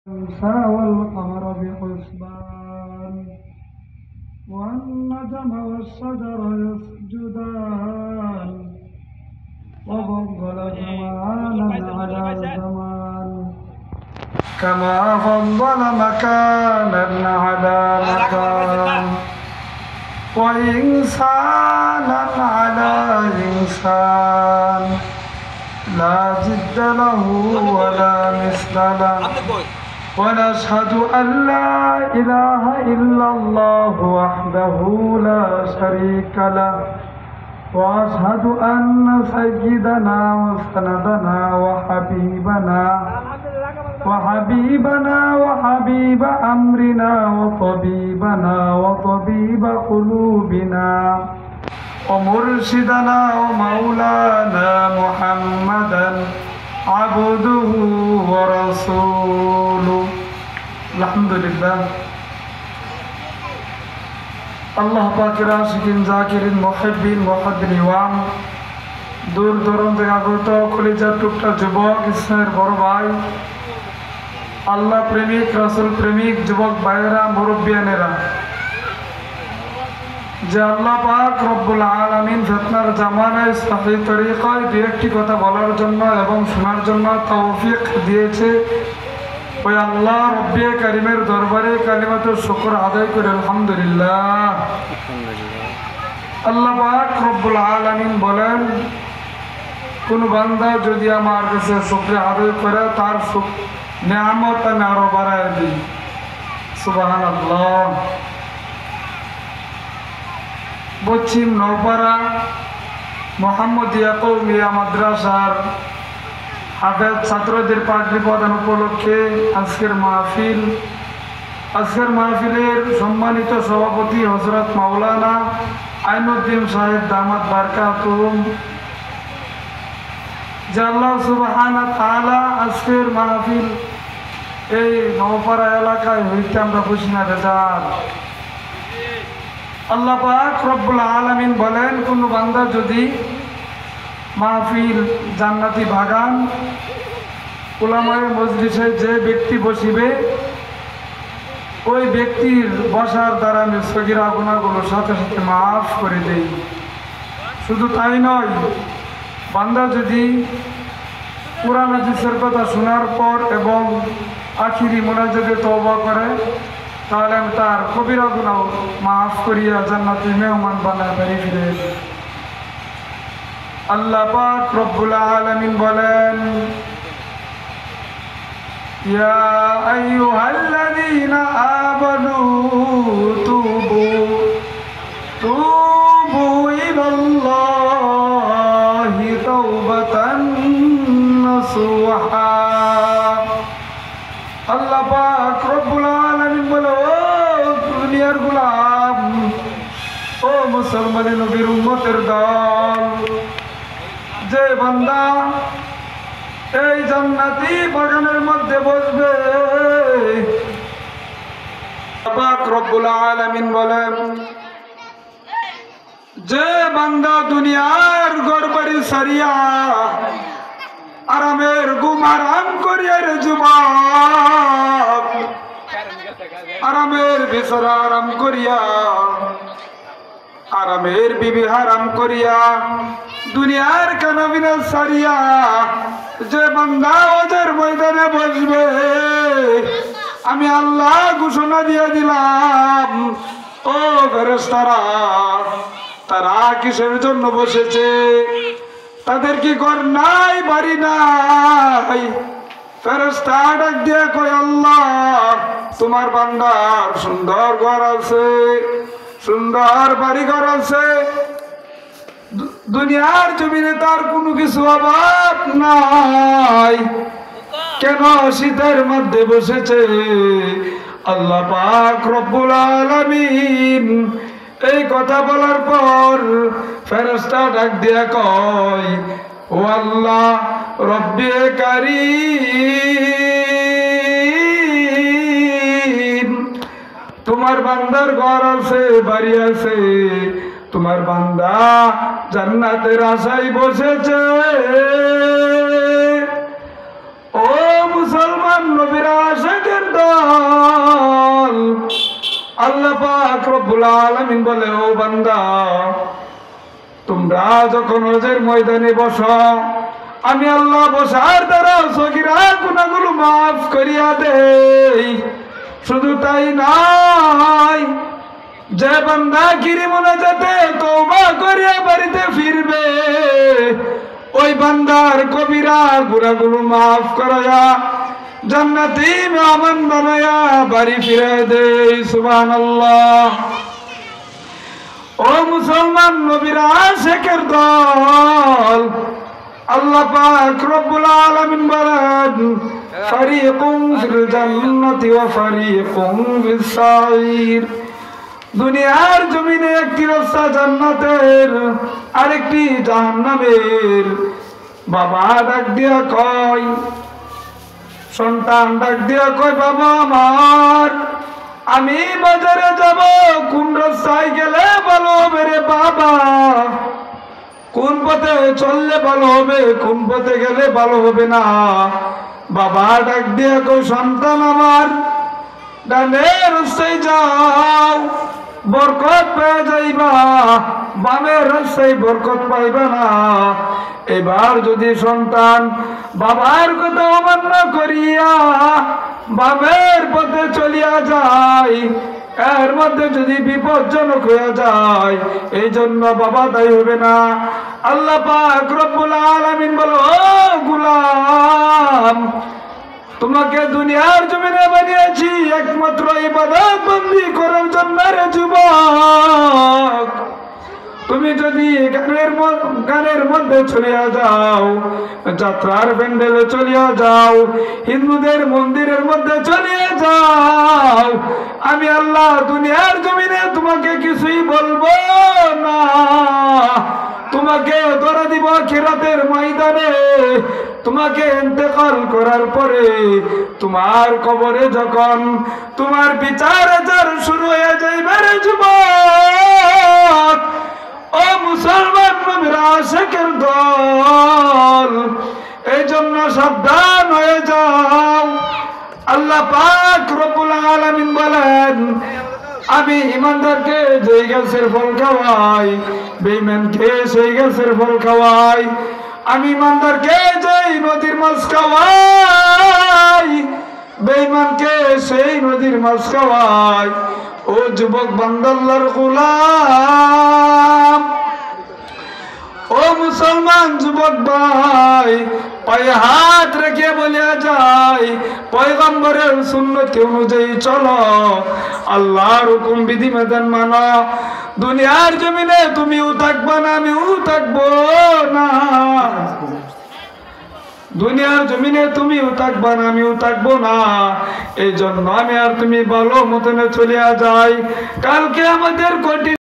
والقمر بحسبان والنجم والشجر يسجدان وفضل زمانا على زمان كما فضل مكانا على مكان وإنسانا على إنسان لا جد له ولا مثل له ونشهد أن لا إله إلا الله وحده لا شريك له وأشهد أن سيدنا وسندنا وحبيبنا وحبيب أمرنا وطبيبنا وطبيب قلوبنا ومرشدنا ومولانا محمدا عبده ورسوله الحمد لله আল্লাহ পাকের আশিকিন জাকিরিন মুহিব্বিন মুহাদ্দিন ওয়াম দূর দূরান্ত থেকে আগত কলিজার টুকটা যুবক ইসলামের বড় ভাই আল্লাহ প্রেমিক রাসূল প্রেমিক যুবক ভাইয়েরা মুরব্বিয়ানেরা যে আল্লাহ পাক রব্বুল আলামিন ফিতনার জামানায় সহি তরিকায় দুই একটি কথা বলার জন্য এবং শোনার জন্য তৌফিক দিয়েছে ওই আল্লাহ রব্বে কারিমের দরবারে কালিমাতুর শুকর আদায় করে আলহামদুলিল্লাহ। আল্লাহ পাক রব্বুল আলামিন বলেন, কোন বান্দা যদি আমার কাছে শুকরিয়া আদায় করে তার নিয়ামত আমি আরো বাড়ায় দিই। সুবহানাল্লাহ। পশ্চিম নওপাড়া মোহাম্মদিয়া কওমিয়া মাদ্রাসার হাফেজ ছাত্রদের পাগড়ি প্রদান উপলক্ষে আজকের মাহফিলের সম্মানিত সভাপতি হযরত মাওলানা আইনুদ্দিন সাহেব দামাত বারকাতুহুম, যে আল্লাহ সুবহানাহু ওয়া তাআলা আজকের মাহফিল এই নওপাড়া এলাকায় হইতে আমরা খুশি না বেজার। আল্লাহ পাক রব্বুল আলামিন বলেন, কোন বান্দা যদি মাহফিল জান্নাতি বাগান উলামায়ে মজলিসে যে ব্যক্তি বসিবে ওই ব্যক্তির বসার দ্বারা আমি সগীরা গুনাহগুলোর সাথে সাথে মাফ করে দেই। শুধু তাই নয়, বান্দা যদি কুরআন হাদিসের কথা শোনার পর এবং আখিরি মুনাজাতে তওবা করে তাহলে আমি তার কবিরা গুনাহ মাফ করিয়া জান্নাতি মেহমান বানায় বাড়ি ফিরে। আল্লাহ পাক রব্বুল আলামিন বলেন, ইয়া আইয়ুহাল্লাযীনা আমানু তুবু ইলাল্লাহি তাওবাতান নাসুহা। আল্লাহ পাক রব্বুল আলামিন বলে, ও দুনিয়ার গোলাম, ও মুসলমান নবীর উম্মতের দল, যে বান্দা এই জান্নাতি বাগানের মধ্যে বসবে, পাক রব্বুল আলামিন বলেন, যে বান্দা দুনিয়ার ঘরবাড়ি সারিয়া আরামের ঘুম আরাম করিয়া রে যুবক, আরামের বিছানা আরাম করিয়া, আরামের বিবি হারাম করিয়া, দুনিয়ার কানাবিনা সারিয়া যে বান্দা ওদের ময়দানে বসবে, আমি আল্লাহ ঘোষণা দিয়ে দিলাম, ও ফেরেশতারা, তারা কিসের জন্য বসেছে? তাদের কি ঘর নাই, বাড়ি নাই? ফেরেশতা ডাক দিয়ে কয়, আল্লাহ, তোমার বান্দার সুন্দর ঘর আছে, সুন্দর বাড়ি ঘর আছে, দুনিয়ার জমিনে তার কোনো কিছু অভাব নাই, কেন শীতের মধ্যে বসেছে? আল্লাহ পাক রব্বুল আলামিন এই কথা বলার পর ফেরেশতা ডাক দিয়া কয়, ও আল্লাহ রব্বে কারীম, তোমার বান্দার ঘর আছে, বাড়ি আছে, তোমার বান্দা জান্নাতের আশায় বসেছে। ও মুসলমান নবীর আশিকের রব্বুল আলামিন বলে, ও বান্দা, তোমরা যখন হজের ময়দানে বসো, আমি আল্লাহ বসার দ্বারা সগীরা গুনাহগুলো মাফ করিয়া দেই। শুধু তাই নয়, যে বান্দা গিরি মোনাজাতে তওবা করিয়া বাড়িতে ফিরবে, ওই বান্দার কবিরা গুনাহগুলো মাফ করায়া জান্নাতি মেহমান বানায়া বাড়ি ফিরে দেই। সুবহানাল্লাহ। ও মুসলমান নবীর আশিকের দল, আল্লাহ পাক রব্বুল আলামিন বলেন, ফারিকুম ফিল জান্নাতি ওয়া ফারিকুম ফিস সাঈর। দুনিয়ার জমিনে একটি রাস্তা জান্নাতের, আরেকটি জাহান্নামের। বাবা ডাক দিয়া কয়, সন্তান ডাক দিয়া কয়, বাবা আমার, আমি বাজারে যাব, কোন রাস্তায় গেলে ভালো হবে রে বাবা? কোন পথে চললে ভালো হবে, কোন পথে গেলে ভালো হবে না? বাবা ডাক দিয়া কয়, সন্তান আমার, ডানের রাস্তায় যাও, বরকত পেয়ে যাইবা, বামের রাস্তায় বরকত পাইবা না। এবার যদি সন্তান বাবার কথা অমান্য করিয়া বামের পথে চলিয়া যায়, এর মধ্যে যদি বিপজ্জনক হয়ে যায়, এই জন্য বাবা দায়ী হবে না। আল্লাহ পাক রব্বুল আলামিন বলো, ও গোলাম, তোমাকে দুনিয়ার জমিনে বানিয়েছি একমাত্র ইবাদত বন্দী করার জন্য রে যুবক। তুমি যদি গানের মধ্যে চলিয়া যাও, যাত্রার প্যান্ডেলে চলিয়া যাও, হিন্দুদের মন্দিরের মধ্যে চলিয়া যাও, আমি আল্লাহ দুনিয়ার জমিনে তোমাকে কিছুই বলবো না। তোমাকে ধরা দিব আখিরাতের ময়দানে। তোমাকে ইন্তেকাল করার পরে তোমার কবরে যখন তোমার বিচার আচার শুরু হয়ে যাইবে রে যুবক, ও মুসলমান নবীর আশিকের দল, এই জন্য সাবধান হয়ে যাও। আল্লাহ পাক রব্বুল আলামিন বলেন, আমি ইমানদারকে যেই গাছের ফল খাওয়াই, বেঈমানকে সেই গাছের ফল খাওয়াই। আমি ইমানদারকে যেই নদীর মাছ খাওয়াই, বেঈমানকে সেই নদীর মাছ খাওয়াই। ও যুবক বান্দা আল্লাহর গোলাম, ও মুসলমান যুবক ভাই, পায়ে হাত রেখে বলিয়া যায়, পয়গম্বরের সুন্নত অনুযায়ী চলো, আল্লাহর হুকুম বিধিবিধান মানো। দুনিয়ার জমিনে তুমিও থাকবা না, আমিও থাকবো না। দুনিয়ার জমিনে তুমিও থাকবা না, আমিও থাকবো না। এই জন্য আমি আর তুমি ভালো মতনে চলিয়া যাই। কালকে আমাদের কঠিন